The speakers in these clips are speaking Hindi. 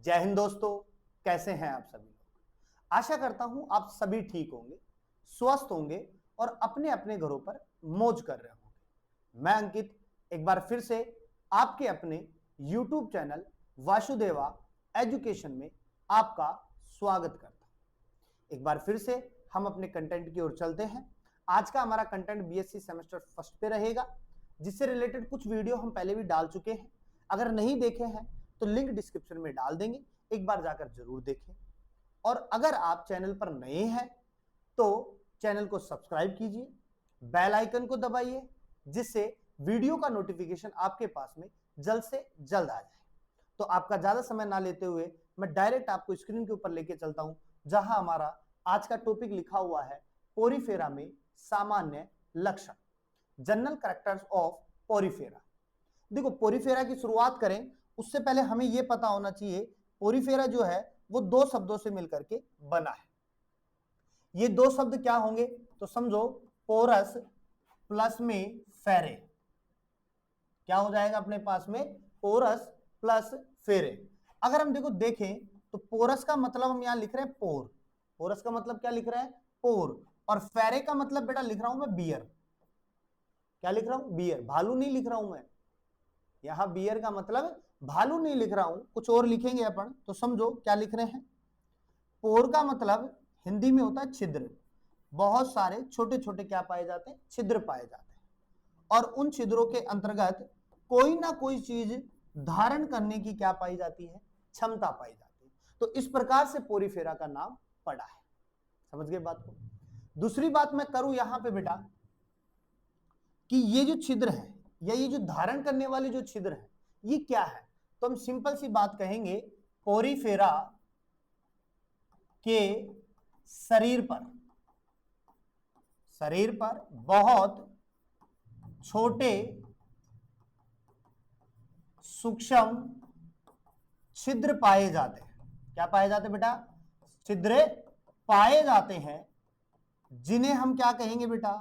जय हिंद दोस्तों, कैसे हैं आप सभी लोग। आशा करता हूं आप सभी ठीक होंगे, स्वस्थ होंगे और अपने अपने घरों पर मौज कर रहे होंगे। मैं अंकित एक बार फिर से आपके अपने YouTube चैनल वासुदेवा एजुकेशन में आपका स्वागत करता हूं। एक बार फिर से हम अपने कंटेंट की ओर चलते हैं। आज का हमारा कंटेंट बीएससी सेमेस्टर फर्स्ट पे रहेगा, जिससे रिलेटेड कुछ वीडियो हम पहले भी डाल चुके हैं। अगर नहीं देखे हैं तो लिंक डिस्क्रिप्शन में डाल देंगे, एक बार जाकर जरूर देखें। और अगर आप चैनल पर नए हैं तो चैनल को सब्सक्राइब कीजिए, बेल आइकन को दबाइए, जिससे वीडियो का नोटिफिकेशन आपके पास में जल्द से जल्द आ जाए। तो आपका ज्यादा समय ना लेते हुए मैं डायरेक्ट आपको स्क्रीन के ऊपर लेके चलता हूं, जहां हमारा आज का टॉपिक लिखा हुआ है पोरीफेरा में सामान्य लक्षण, जनरल कैरेक्टर्स ऑफ पोरीफेरा। देखो, पोरीफेरा की शुरुआत करें उससे पहले हमें यह पता होना चाहिए पोरीफेरा जो है वो दो शब्दों से मिलकर के बना है। ये दो शब्द क्या होंगे तो समझो, पोरस प्लस में फेरे। क्या हो जाएगा अपने पास में? पोरस प्लस फेरे। अगर हम देखें तो पोरस का मतलब हम यहां लिख रहे हैं पोर। पोरस का मतलब क्या लिख रहे हैं? पोर। और फेरे का मतलब बेटा लिख रहा हूं मैं बियर। क्या लिख रहा हूं? बियर। भालू नहीं लिख रहा हूं मैं यहां। बियर का मतलब भालू नहीं लिख रहा हूं, कुछ और लिखेंगे अपन। तो समझो क्या लिख रहे हैं। पोर का मतलब हिंदी में होता है छिद्र। बहुत सारे छोटे छोटे क्या पाए जाते हैं? छिद्र पाए जाते हैं। और उन छिद्रों के अंतर्गत कोई ना कोई चीज धारण करने की क्या पाई जाती है? क्षमता पाई जाती है। तो इस प्रकार से पोरीफेरा का नाम पड़ा है। समझ गए बात को? दूसरी बात मैं करूं यहां पे बेटा कि ये जो छिद्र है या ये जो धारण करने वाले जो छिद्र है ये क्या है, तो हम सिंपल सी बात कहेंगे, पोरीफेरा के शरीर पर बहुत छोटे सूक्ष्म छिद्र पाए जाते हैं। क्या पाए जाते हैं बेटा? छिद्र पाए जाते हैं, जिन्हें हम क्या कहेंगे बेटा?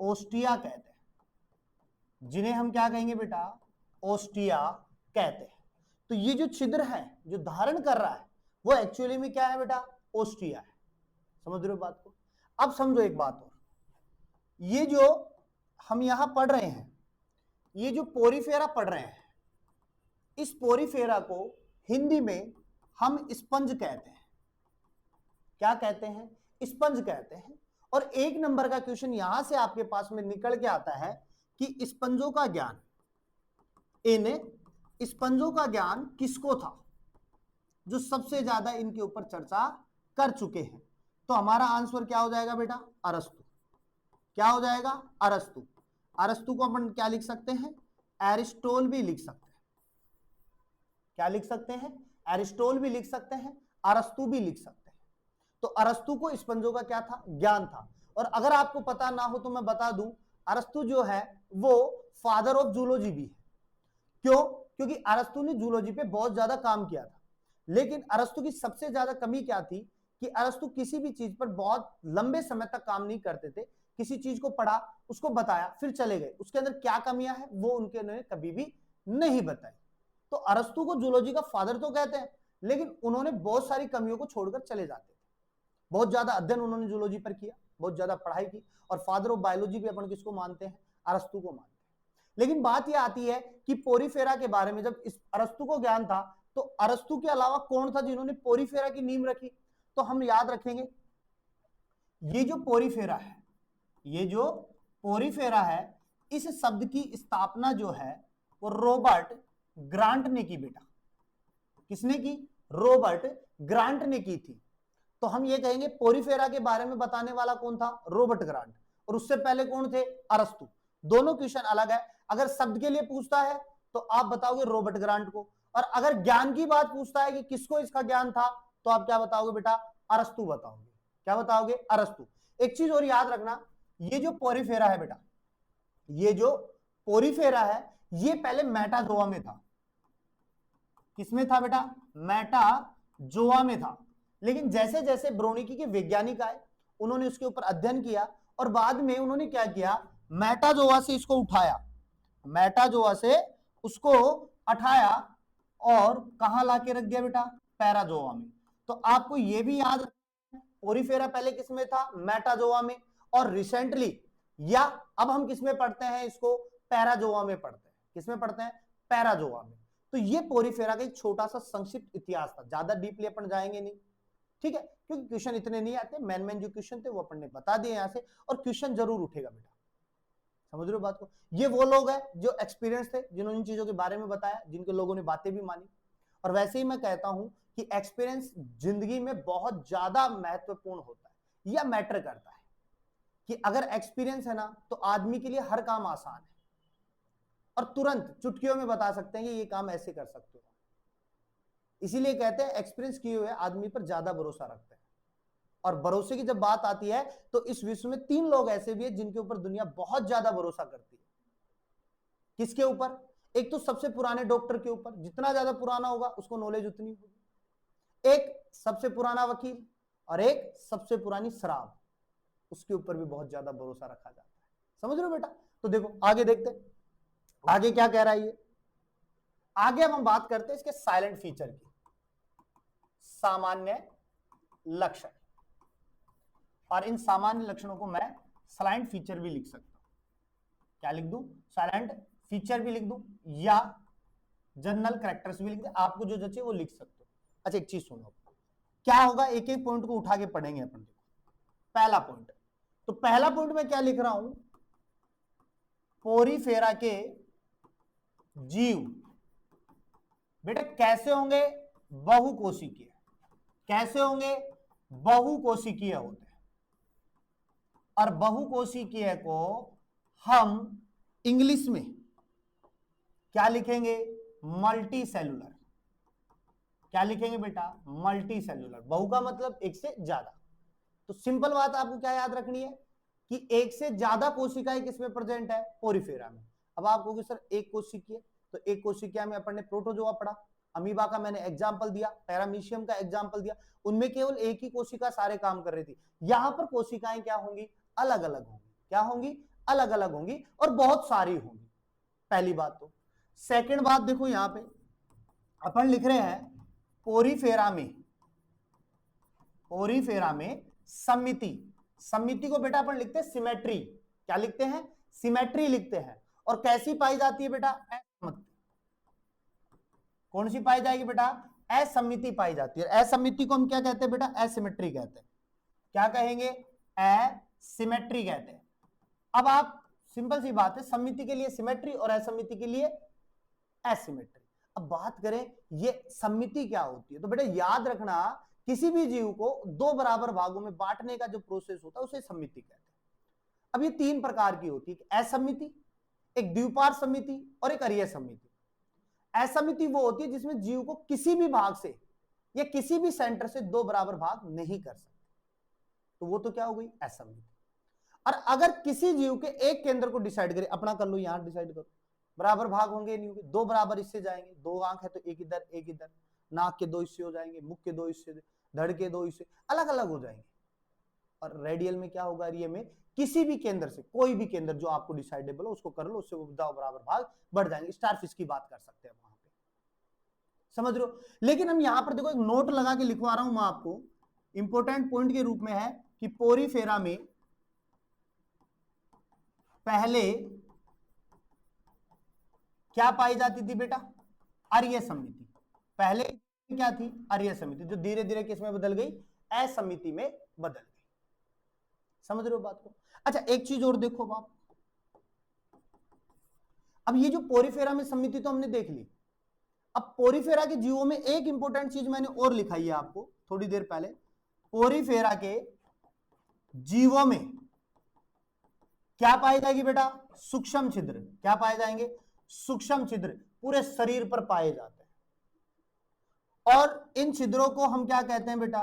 ओस्टिया कहते हैं। जिन्हें हम क्या कहेंगे बेटा? ओस्टिया कहते हैं। तो ये जो छिद्र है जो धारण कर रहा है वो एक्चुअली में क्या है बेटा? ओस्टिया है। समझ रहे हो बात को? अब समझो एक बात और, ये जो हम यहां पढ़ रहे हैं, ये जो पोरीफेरा पढ़ रहे हैं, इस पोरीफेरा को हिंदी में हम स्पंज कहते हैं। क्या कहते हैं? स्पंज कहते हैं। और एक नंबर का क्वेश्चन यहां से आपके पास में निकल के आता है कि स्पंजों का ज्ञान, इन स्पंजों का ज्ञान किसको था? जो सबसे ज्यादा इनके ऊपर चर्चा कर चुके हैं। तो हमारा आंसर क्या हो जाएगा बेटा? अरस्तु। क्या हो जाएगा? अरस्तु। अरस्तु को अपन क्या लिख सकते हैं? एरिस्टोल भी लिख सकते हैं। क्या लिख सकते हैं? एरिस्टोल भी लिख सकते हैं, अरस्तु भी लिख सकते हैं। तो अरस्तु को स्पंजों का क्या था? ज्ञान था। और अगर आपको पता ना हो तो मैं बता दूं, अरस्तु जो है वो फादर ऑफ जूलॉजी भी है। क्यों? क्योंकि अरस्तु ने जूलॉजी पे बहुत ज्यादा काम किया था। लेकिन अरस्तु की सबसे ज्यादा कमी क्या थी कि अरस्तु किसी भी चीज पर बहुत लंबे समय तक काम नहीं करते थे। किसी चीज को पढ़ा, उसको बताया, फिर चले गए। उसके अंदर क्या कमियां हैं वो उन्होंने कभी भी नहीं बताई। तो अरस्तु को जूलॉजी का फादर तो कहते हैं, लेकिन उन्होंने बहुत सारी कमियों को छोड़कर चले जाते थे। बहुत ज्यादा अध्ययन उन्होंने जूलॉजी पर किया, बहुत ज्यादा पढ़ाई की। और फादर ऑफ बायोलॉजी भी अपन किसको मानते हैं? अरस्तु को मानते हैं। लेकिन बात यह आती है कि पोरीफेरा के बारे में जब इस अरस्तु को ज्ञान था, तो अरस्तु के अलावा कौन था जिन्होंने पोरीफेरा की नींव रखी? तो हम याद रखेंगे, ये जो पोरीफेरा है, ये जो पोरीफेरा है, इस शब्द की स्थापना जो है वो रॉबर्ट ग्रांट ने की बेटा। किसने की? रॉबर्ट ग्रांट ने की थी। तो हम ये कहेंगे पोरीफेरा के बारे में बताने वाला कौन था? Robert grant. और उससे पहले कौन थे? अरस्तु। दोनों क्वेश्चन अलग है। अगर शब्द के लिए पूछता है तो आप बताओगे रॉबर्ट ग्रांट को, और अगर ज्ञान की बात पूछता है कि किसको इसका ज्ञान था, तो आप क्या बताओगे बेटा? अरस्तु बताओगे। क्या बताओगे? अरस्तु। एक चीज और याद रखना, ये जो पोरीफेरा है बेटा, ये जो पोरीफेरा है ये पहले मेटाजोआ में था। किसमें था बेटा? मेटाजोआ में था। लेकिन जैसे जैसे ब्रोनिकी के वैज्ञानिक आए, उन्होंने उसके ऊपर अध्ययन किया और बाद में उन्होंने क्या किया? मेटाजोआ से इसको उठाया, मेटाजोआ से उसको उठाया और कहां लाके रख दिया बेटा? पैराजोआ में। तो आपको यह भी याद रखना, पोरीफेरा पहले किसमें था, मेटाजोआ में, और रिसेंटली या अब हम किसमें पढ़ते हैं इसको, पैराजोआ में पढ़ते हैं। किसमें पढ़ते हैं, पैराजोआ में। तो ये पोरीफेरा का एक छोटा सा संक्षिप्त इतिहास था, ज्यादा डीपली अपन जाएंगे नहीं, ठीक है, क्योंकि क्वेश्चन इतने नहीं आते, मेन जो क्वेश्चन थे वो अपन ने बता दिए यहां से, और क्वेश्चन जरूर उठेगा बेटा, समझ रहे हो बात को। ये वो लोग हैं जो एक्सपीरियंस थे, जिन्होंने इन चीजों के बारे में बताया, जिनके लोगों ने बातें भी मानी। और वैसे ही मैं कहता हूं कि एक्सपीरियंस जिंदगी में बहुत ज्यादा महत्वपूर्ण होता है या मैटर करता है, कि अगर एक्सपीरियंस है ना तो आदमी के लिए हर काम आसान है, और तुरंत चुटकियों में बता सकते हैं कि ये काम ऐसे कर सकते हो। इसीलिए कहते हैं एक्सपीरियंस किए हुए आदमी पर ज्यादा भरोसा रखते हैं। और भरोसे की जब बात आती है तो इस विश्व में 3 लोग ऐसे भी हैं जिनके ऊपर दुनिया बहुत ज्यादा भरोसा करती है। किसके ऊपर, एक तो सबसे पुराने डॉक्टर के ऊपर, जितना ज्यादा पुराना होगा उसको नॉलेज उतनी होगी। एक सबसे पुराना वकील, और एक सबसे पुरानी शराब, उसके ऊपर भी बहुत ज्यादा भरोसा रखा जाता है। समझ रहे हो बेटा। तो देखो आगे देखते हैं, आगे क्या कह रहा है ये। आगे अब हम बात करते हैं इसके साइलेंट फीचर की, सामान्य लक्षण। और इन सामान्य लक्षणों को मैं साइलेंट फीचर भी लिख सकता हूं। क्या लिख दूं, साइलेंट फीचर भी लिख दूं, या जनरल कैरेक्टर्स भी लिख दूं, आपको जो जचे वो लिख सकते हो। अच्छा एक चीज सुनो, क्या होगा, एक एक पॉइंट को उठा के पढ़ेंगे अपन। पहला पॉइंट, तो पहला पॉइंट में क्या लिख रहा हूं, पोरीफेरा के जीव बेटा कैसे होंगे, बहुकोशिकीय। कैसे होंगे, बहुकोशिकीय होते हैं। और बहुकोशिकीय को हम इंग्लिश में क्या लिखेंगे, मल्टी सेलुलर। क्या लिखेंगे बेटा, मल्टी सेलुलर। बहु का मतलब एक से ज्यादा। तो सिंपल बात आपको क्या याद रखनी है कि एक से ज्यादा कोशिकाएं किसमें प्रेजेंट है, पोरीफेरा में। अब आप कहोगे सर एक कोशिकीय, तो एक कोशिका में अपन ने प्रोटोजोआ पढ़ा, अमीबा का मैंने एग्जांपल दिया, पैरामीशियम का एग्जांपल दिया, उनमें केवल एक ही कोशिका सारे काम कर रही थी। यहां पर कोशिकाएं क्या होंगी, अलग अलग होंगी। क्या होंगी, अलग अलग होंगी, और बहुत सारी होंगी। पहली बात। तो सेकंड बात देखो, यहां पे अपन लिख रहे हैं पोरीफेरा में, पोरीफेरा में समिति। समिति को बेटा अपन लिखते हैं सिमेट्री। क्या लिखते हैं, सिमेट्री लिखते हैं। और कैसी पाई जाती है बेटा, असममिति। कौन सी पाई जाएगी बेटा, असमिति पाई जाती है। असमिति को हम क्या कहते हैं बेटा, एसिमेट्री कहते हैं। क्या कहेंगे, एसिमेट्री कहते हैं। अब आप सिंपल सी बात है, समिति के लिए सिमेट्री और असमिति के लिए एसिमेट्री। अब बात करें ये समिति क्या होती है, तो बेटा याद रखना किसी भी जीव को 2 बराबर भागों में बांटने का जो प्रोसेस होता है उसे समिति कहते हैं। अब ये 3 प्रकार की होती है, असमिति, एक द्विपार समिति और एक अरीय समिति। असमिति वो होती है जिसमें जीव को किसी भी भाग से या किसी भी सेंटर से 2 बराबर भाग नहीं कर सकते, तो वो तो क्या हो गई, असमिति। और अगर किसी जीव के एक केंद्र को डिसाइड करें, अपना कर लो, यहां डिसाइड करो, बराबर भाग होंगे नहीं होंगे, 2 बराबर इससे जाएंगे, 2 आंख है तो एक इधर एक इधर, नाक के 2 हिस्से हो जाएंगे, मुख के 2 हिस्से, धड़ के 2 हिस्से अलग अलग हो जाएंगे। और रेडियल में क्या होगा, ये में किसी भी केंद्र से, कोई भी केंद्र जो आपको डिसाइडेबल हो उसको कर लो, उससे 2 बराबर भाग बढ़ जाएंगे। स्टारफिश की बात कर सकते हैं वहां पे, समझ रहे हो। लेकिन हम यहां पर देखो एक नोट लगा के लिखवा रहा हूं मैं आपको, इंपोर्टेंट पॉइंट के रूप में है कि पोरीफेरा में पहले क्या पाई जाती थी बेटा, अरीय समिति। पहले क्या थी, अरीय समिति, जो धीरे धीरे किसमें बदल गई, असमिति में बदल गई। समझ रहे हो बात को। अच्छा एक चीज और देखो बाप, अब ये जो पोरीफेरा में समिति तो हमने देख ली, अब पोरीफेरा के जीवों में एक इंपॉर्टेंट चीज मैंने और लिखाई है आपको थोड़ी देर पहले। पोरीफेरा के जीवों में क्या पाई जाएगी बेटा, सूक्ष्म छिद्र। क्या पाए जाएंगे, सूक्ष्म छिद्र पूरे शरीर पर पाए जाते हैं। और इन छिद्रों को हम क्या कहते हैं बेटा,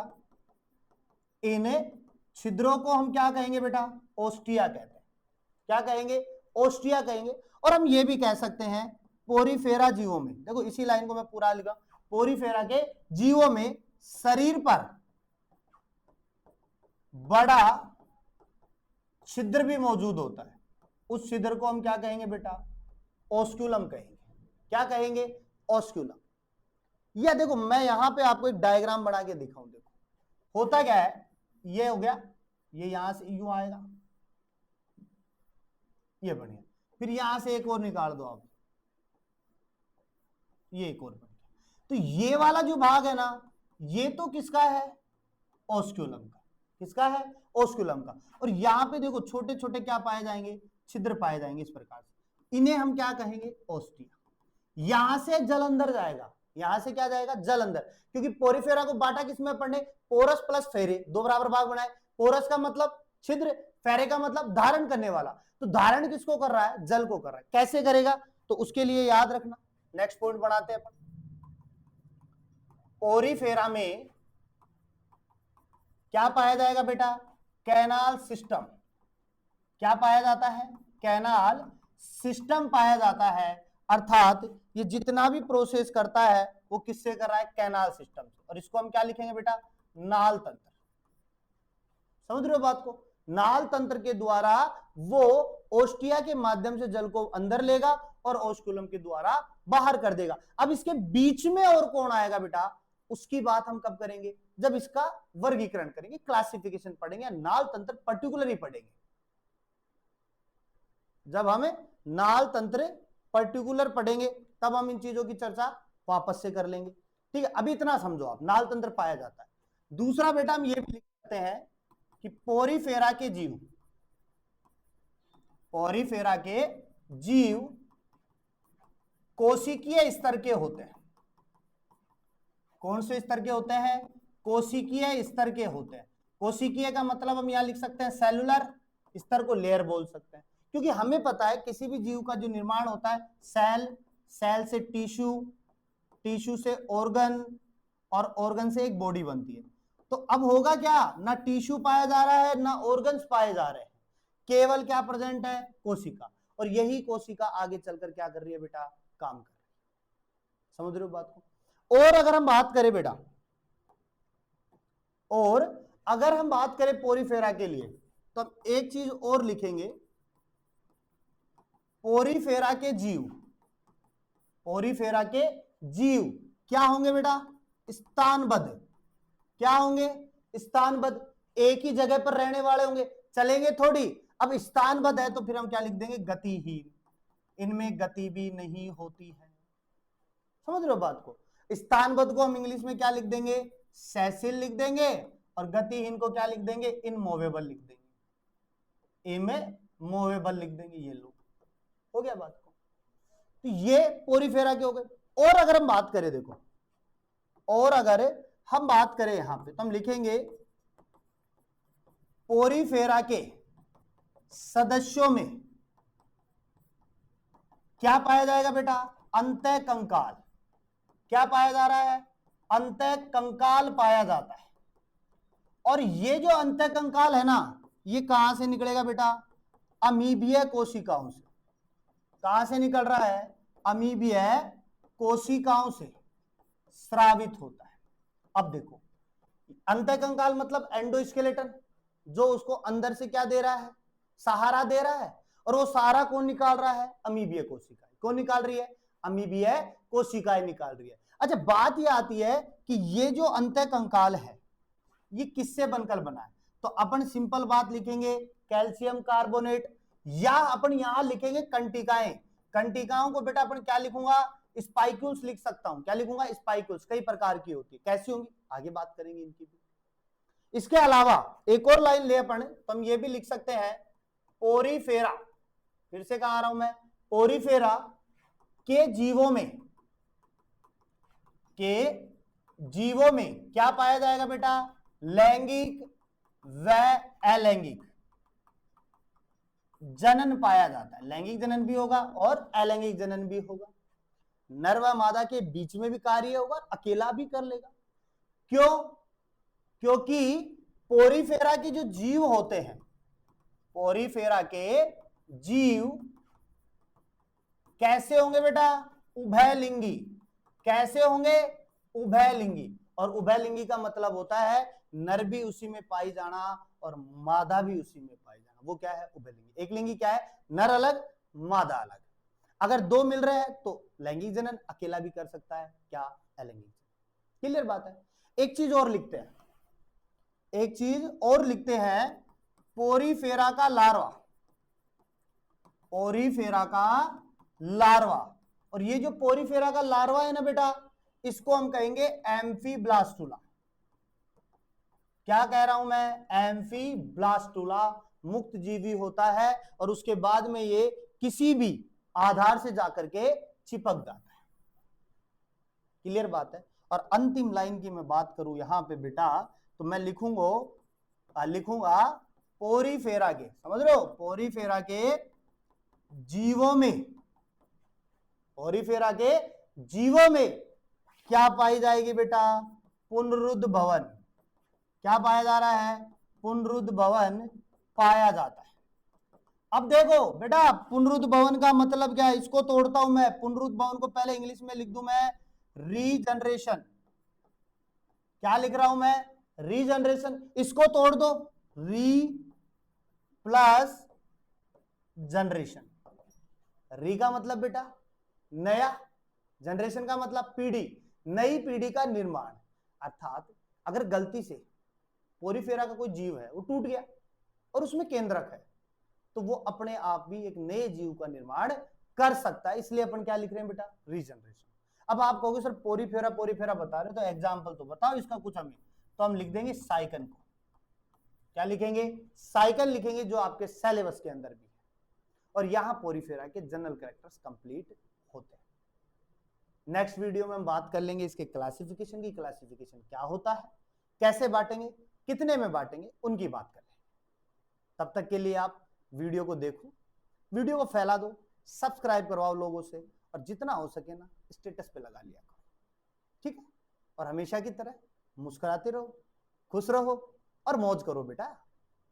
इन छिद्रों को हम क्या कहेंगे बेटा, ओस्टिया कहते हैं। क्या कहेंगे, ओस्टिया कहेंगे। और हम ये भी कह सकते हैं पोरीफेरा जीवों में, देखो इसी लाइन को मैं पूरा लिखा, पोरीफेरा के जीवों में शरीर पर बड़ा छिद्र भी मौजूद होता है। उस छिद्र को हम क्या कहेंगे बेटा, ओस्क्यूलम कहेंगे। क्या कहेंगे, ओस्क्यूलम। या देखो मैं यहां पे आपको एक डायग्राम बना के दिखाऊं, देखो होता क्या है, ये हो गया, ये यहां से यूं आएगा, ये बढ़िया, फिर यहां से एक और निकाल दो आप, ये एक और बढ़िया। तो ये वाला जो भाग है ना, ये तो किसका है, ओस्क्यूलम का। किसका है, ओस्क्यूलम का। और यहां पे देखो छोटे छोटे क्या पाए जाएंगे, छिद्र पाए जाएंगे इस प्रकार से, इन्हें हम क्या कहेंगे, ओस्टिया। यहां से जल अंदर जाएगा, यहां से क्या जाएगा, जल अंदर, क्योंकि पोरिफेरा को बांटा किसमें अपन ने, पोरस प्लस फेरे, दो बराबर भाग बनाए। पोरस का मतलब छिद्र, फेरे का मतलब धारण करने वाला। तो धारण किसको कर रहा है, जल को कर रहा है। कैसे करेगा, तो उसके लिए याद रखना, नेक्स्ट पॉइंट बढ़ाते हैं अपन। पोरिफेरा में क्या पाया जाएगा बेटा, कैनाल सिस्टम। क्या पाया जाता है, कैनाल सिस्टम पाया जाता है। अर्थात ये जितना भी प्रोसेस करता है वो किससे कर रहा है, कैनाल सिस्टम से। और इसको हम क्या लिखेंगे बेटा, नाल तंत्र। समझ रहे हो बात को, नाल तंत्र के द्वारा वो ओस्टिया के माध्यम से जल को अंदर लेगा और ओस्कुलम के द्वारा बाहर कर देगा। अब इसके बीच में और कौन आएगा बेटा, उसकी बात हम कब करेंगे, जब इसका वर्गीकरण करेंगे, क्लासिफिकेशन पढ़ेंगे, नाल तंत्र पर्टिकुलरली पढ़ेंगे। जब हमें नाल तंत्र पर्टिकुलर पढ़ेंगे तब हम इन चीजों की चर्चा वापस से कर लेंगे। ठीक है, अभी इतना समझो आप, नाल तंत्र पाया जाता है। दूसरा बेटा हम ये भी लिख सकते हैं कि पोरिफेरा के जीव, पोरिफेरा के जीव कोशिकीय स्तर के होते हैं। कौन से स्तर के होते हैं, कोशिकीय स्तर के होते हैं। कोशिकीय का मतलब हम यहां लिख सकते हैं सेलुलर, स्तर को लेयर बोल सकते हैं, क्योंकि हमें पता है किसी भी जीव का जो निर्माण होता है, सेल, सेल से टिश्यू, टिश्यू से ऑर्गन, और ऑर्गन से एक बॉडी बनती है। तो अब होगा क्या, ना टिश्यू पाया जा रहा है ना ऑर्गन्स पाए जा रहे हैं, केवल क्या प्रेजेंट है, कोशिका। और यही कोशिका आगे चलकर क्या कर रही है बेटा, काम कर रही है। समझ रहे हो बात को। और अगर हम बात करें बेटा, और अगर हम बात करें पोरिफेरा के लिए, तो अब एक चीज और लिखेंगे, पोरिफेरा के जीव, पोरिफेरा के जीव क्या होंगे बेटा, स्थानबद्ध। क्या होंगे, स्थानबद्ध, एक ही जगह पर रहने वाले होंगे, चलेंगे थोड़ी। अब स्थानबद्ध है तो फिर हम क्या लिख देंगे, गतिहीन, इनमें गति भी नहीं होती है। समझ रहे हो बात को। स्थानबद्ध को हम इंग्लिश में क्या लिख देंगे, सेसिल लिख देंगे, और गतिहीन को क्या लिख देंगे, इनमूवेबल लिख देंगे, इनमूवेबल लिख देंगे। ये लोग हो गया बात को। तो ये पोरिफेरा के हो गए। और अगर हम बात करें, देखो, और अगर हम बात करें यहां पे, तो हम लिखेंगे पोरिफेरा के सदस्यों में क्या पाया जाएगा बेटा, अंतःकंकाल। क्या पाया जा रहा है, अंतःकंकाल पाया जाता है। और ये जो अंतःकंकाल है ना, ये कहां से निकलेगा बेटा, अमीबीय कोशिकाओं से। कहां से निकल रहा है, अमीबीय कोशिकाओं से स्रावित होता है। अब देखो, अंतःकंकाल मतलब एंडोस्केलेटन, जो उसको अंदर से क्या दे रहा है, सहारा दे रहा है। और वो सहारा कौन निकाल रहा है, अमीबीय कोशिकाएं। कौन निकाल रही है, अमीबीय कोशिकाएं निकाल रही है। अच्छा, बात ये आती है कि ये जो अंतःकंकाल है ये किससे बनकर बना है, तो अपन सिंपल बात लिखेंगे, कैल्शियम कार्बोनेट, या अपन यहां लिखेंगे कंटिकाएं। कंटिकाओं को बेटा अपन क्या लिखूंगा, स्पाइक्यूल्स लिख सकता हूं। क्या लिखूंगा, स्पाइक्यूल्स। कई प्रकार की होती है, कैसी होंगी आगे बात करेंगे इनकी भी। इसके अलावा एक और लाइन ले अपन, तो हम ये भी लिख सकते हैं, पोरिफेरा, फिर से कहा रहा हूं मैं, पोरिफेरा के जीवों में, के जीवों में क्या पाया जाएगा बेटा, लैंगिक व अलैंगिक जनन पाया जाता है। लैंगिक जनन भी होगा और अलैंगिक जनन भी होगा। नर व मादा के बीच में भी कार्य होगा, अकेला भी कर लेगा। क्यों, क्योंकि पोरिफेरा के जो जीव होते हैं, पोरिफेरा के जीव कैसे होंगे बेटा, उभयलिंगी। कैसे होंगे, उभयलिंगी। और उभयलिंगी का मतलब होता है नर भी उसी में पाई जाना और मादा भी उसी में पाई जाना। वो क्या है, उभयलिंगी। एक लिंगी क्या है, नर अलग मादा अलग। अगर दो मिल रहे हैं तो लैंगिक जनन, अकेला भी कर सकता है क्या, अलैंगिक जनन। क्लियर बात है। एक चीज और लिखते हैं, एक चीज और लिखते हैं, पोरीफेरा का लार्वा, पोरीफेरा का लार्वा। और ये जो पोरीफेरा का लार्वा है ना बेटा, इसको हम कहेंगे एम्फीब्लास्टुला। क्या कह रहा हूं मैं? एम्फीब्लास्टुला मुक्त जीवी होता है और उसके बाद में ये किसी भी आधार से जाकर के चिपक जाता है। क्लियर बात है। और अंतिम लाइन की मैं बात करूं यहां पे बेटा, तो मैं लिखूंगा पोरीफेरा के, समझ रहे हो, पोरीफेरा के जीवों में, पोरीफेरा के जीवों में क्या पाई जाएगी बेटा? पुनरुद्ध भवन। क्या पाया जा रहा है? पुनरुद्ध भवन पाया जाता है। अब देखो बेटा, पुनरुद्ध भवन का मतलब क्या है? इसको तोड़ता हूं मैं। पुनरुद्ध भवन को पहले इंग्लिश में लिख दूं मैं रीजनरेशन। क्या लिख रहा हूं मैं? रीजनरेशन। इसको तोड़ दो, री प्लस जनरेशन। री का मतलब बेटा नया, जनरेशन का मतलब पीढ़ी, नई पीढ़ी का निर्माण। अर्थात अगर गलती से पोरीफेरा का कोई जीव है, वो टूट गया और उसमें केंद्रक है, तो वो अपने आप भी एक नए जीव का निर्माण कर सकता है। इसलिए अपन क्या लिख रहे हैं बेटा? रीजनरेशन। अब आप कहोगे सर पोरीफेरा पोरीफेरा बता रहे हो, तो एग्जाम्पल तो बताओ इसका कुछ हमें। तो हम लिख देंगे साइकन को। क्या लिखेंगे? साइकन लिखेंगे, जो आपके सिलेबस के अंदर भी है। और यहां पोरीफेरा के जनरल कैरेक्टर्स कंप्लीट होते हैं। नेक्स्ट वीडियो में हम बात कर लेंगे इसके क्लासिफिकेशन की। क्लासिफिकेशन क्या होता है, कैसे बांटेंगे, कितने में बांटेंगे, उनकी बात कर लेंगे। तब तक के लिए आप वीडियो को देखो, वीडियो को फैला दो, सब्सक्राइब करवाओ लोगों से, और जितना हो सके ना स्टेटस पे लगा लिया करो, ठीक है। और हमेशा की तरह मुस्कुराते रहो, खुश रहो और मौज करो बेटा।